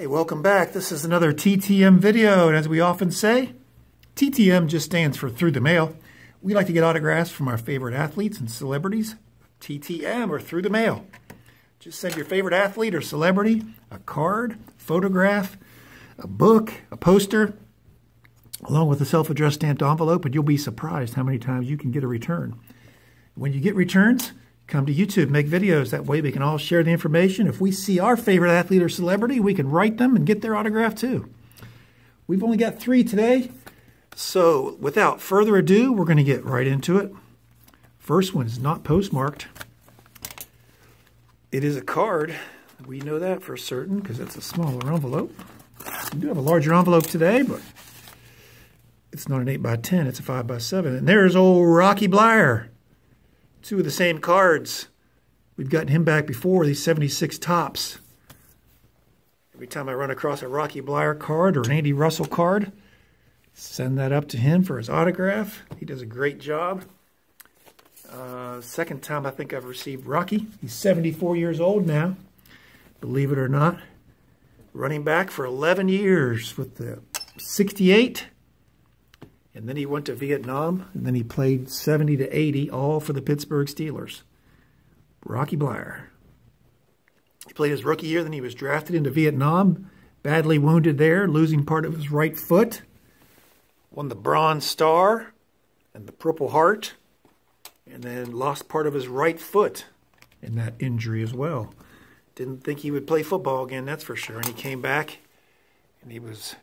Hey, welcome back. This is another TTM video, and as we often say, TTM just stands for Through the Mail. We like to get autographs from our favorite athletes and celebrities. TTM, or Through the Mail. Just send your favorite athlete or celebrity a card, photograph, a book, a poster, along with a self-addressed stamped envelope, and you'll be surprised how many times you can get a return. When you get returns, come to YouTube, make videos. That way we can all share the information. If we see our favorite athlete or celebrity, we can write them and get their autograph too. We've only got 3 today. So without further ado, we're going to get right into it. First one is not postmarked. It is a card. We know that for certain because it's a smaller envelope. We do have a larger envelope today, but it's not an 8x10, it's a 5x7. And there's old Rocky Bleier. 2 of the same cards. We've gotten him back before, these 76 tops. Every time I run across a Rocky Bleier card or an Andy Russell card, send that up to him for his autograph. He does a great job. Second time I think I've received Rocky. He's 74 years old now, believe it or not. Running back for 11 years with the 68. And then he went to Vietnam, and then he played 70 to 80, all for the Pittsburgh Steelers. Rocky Bleier. He played his rookie year, then he was drafted into Vietnam, badly wounded there, losing part of his right foot. Won the Bronze Star and the Purple Heart, and then lost part of his right foot in that injury as well. Didn't think he would play football again, that's for sure. And he came back, and he was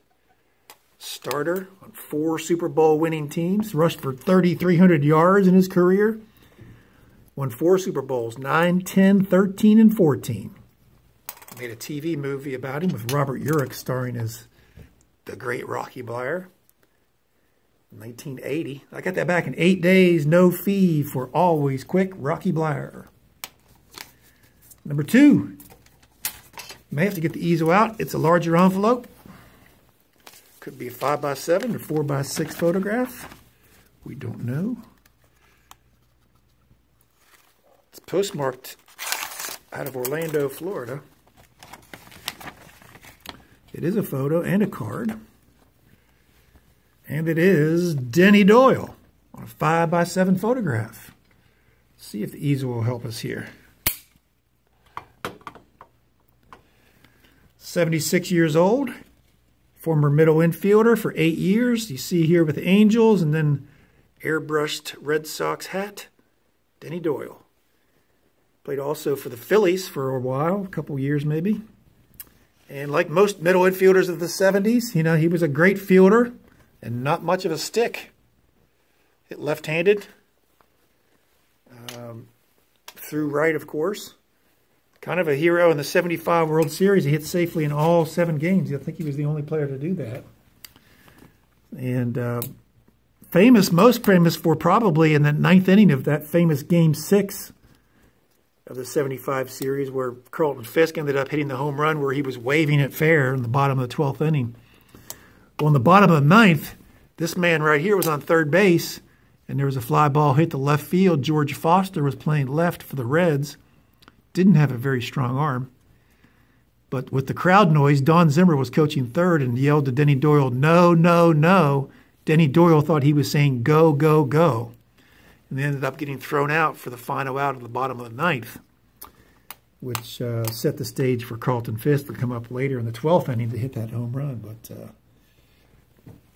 starter on 4 Super Bowl winning teams, rushed for 3,300 yards in his career, won 4 Super Bowls, 9, 10, 13, and 14. Made a TV movie about him with Robert Urich starring as the great Rocky Bleier. 1980. I got that back in 8 days, no fee for always quick Rocky Bleier. Number 2. You may have to get the easel out. It's a larger envelope. Could be a 5x7 or 4x6 photograph. We don't know. It's postmarked out of Orlando, Florida. It is a photo and a card. And it is Denny Doyle on a 5x7 photograph. Let's see if the easel will help us here. 76 years old. Former middle infielder for 8 years. You see here with the Angels, and then airbrushed Red Sox hat, Denny Doyle. Played also for the Phillies for a while, a couple years maybe. And like most middle infielders of the 70s, you know, he was a great fielder and not much of a stick. Hit left-handed. Threw right, of course. Kind of a hero in the 75 World Series. He hit safely in all 7 games. I think he was the only player to do that. And most famous for probably in the 9th inning of that famous Game 6 of the 75 series where Carlton Fisk ended up hitting the home run where he was waving it fair in the bottom of the 12th inning. Well, in the bottom of the 9th, this man right here was on third base, and there was a fly ball hit to left field. George Foster was playing left for the Reds. Didn't have a very strong arm. But with the crowd noise, Don Zimmer was coaching third and yelled to Denny Doyle, "No, no, no." Denny Doyle thought he was saying, "Go, go, go." And they ended up getting thrown out for the final out at the bottom of the 9th, which set the stage for Carlton Fisk to come up later in the 12th inning to hit that home run. But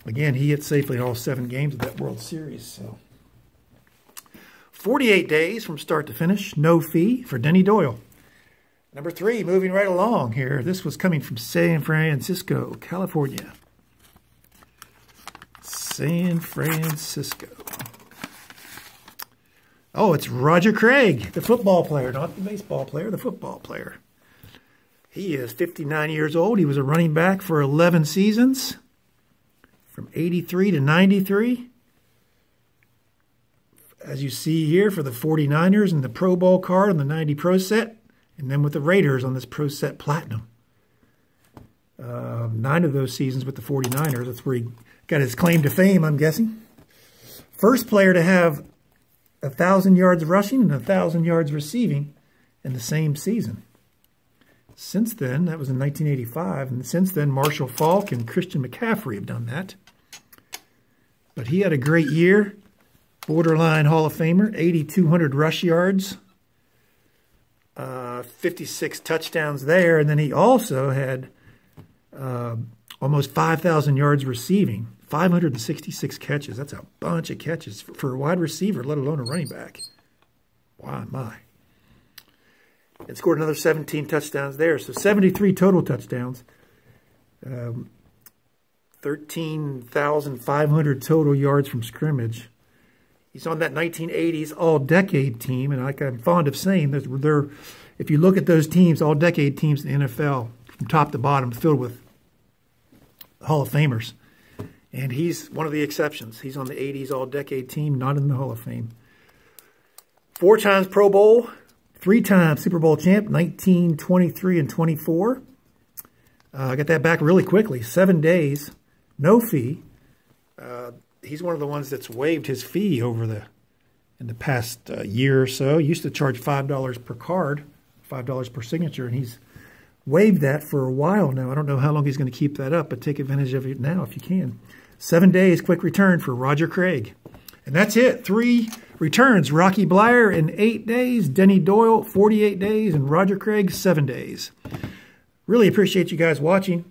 again, he hit safely in all 7 games of that World Series. So 48 days from start to finish, no fee for Denny Doyle. Number 3, moving right along here. This was coming from San Francisco, California. San Francisco. Oh, it's Roger Craig, the football player, not the baseball player, the football player. He is 59 years old. He was a running back for 11 seasons, from 83 to 93. As you see here for the 49ers and the Pro Bowl card on the 90 Pro Set, and then with the Raiders on this Pro Set Platinum. 9 of those seasons with the 49ers. That's where he got his claim to fame, I'm guessing. First player to have 1,000 yards rushing and 1,000 yards receiving in the same season. Since then, that was in 1985, and since then, Marshall Faulk and Christian McCaffrey have done that. But he had a great year. Borderline Hall of Famer, 8,200 rush yards, 56 touchdowns there, and then he also had almost 5,000 yards receiving, 566 catches. That's a bunch of catches for a wide receiver, let alone a running back. Wow, my. And scored another 17 touchdowns there. So 73 total touchdowns. 13,500 total yards from scrimmage. He's on that 1980s all-decade team, and like I'm fond of saying, if you look at those teams, all-decade teams in the NFL, from top to bottom, filled with Hall of Famers. And he's one of the exceptions. He's on the 80s all-decade team, not in the Hall of Fame. 4 times Pro Bowl, 3 times Super Bowl champ, 19, 23, and 24. I got that back really quickly. 7 days, no fee. He's one of the ones that's waived his fee in the past year or so. He used to charge $5 per card, $5 per signature, and he's waived that for a while now. I don't know how long he's going to keep that up, but take advantage of it now if you can. 7 days, quick return for Roger Craig. And that's it. 3 returns. Rocky Bleier in 8 days, Denny Doyle 48 days, and Roger Craig 7 days. Really appreciate you guys watching.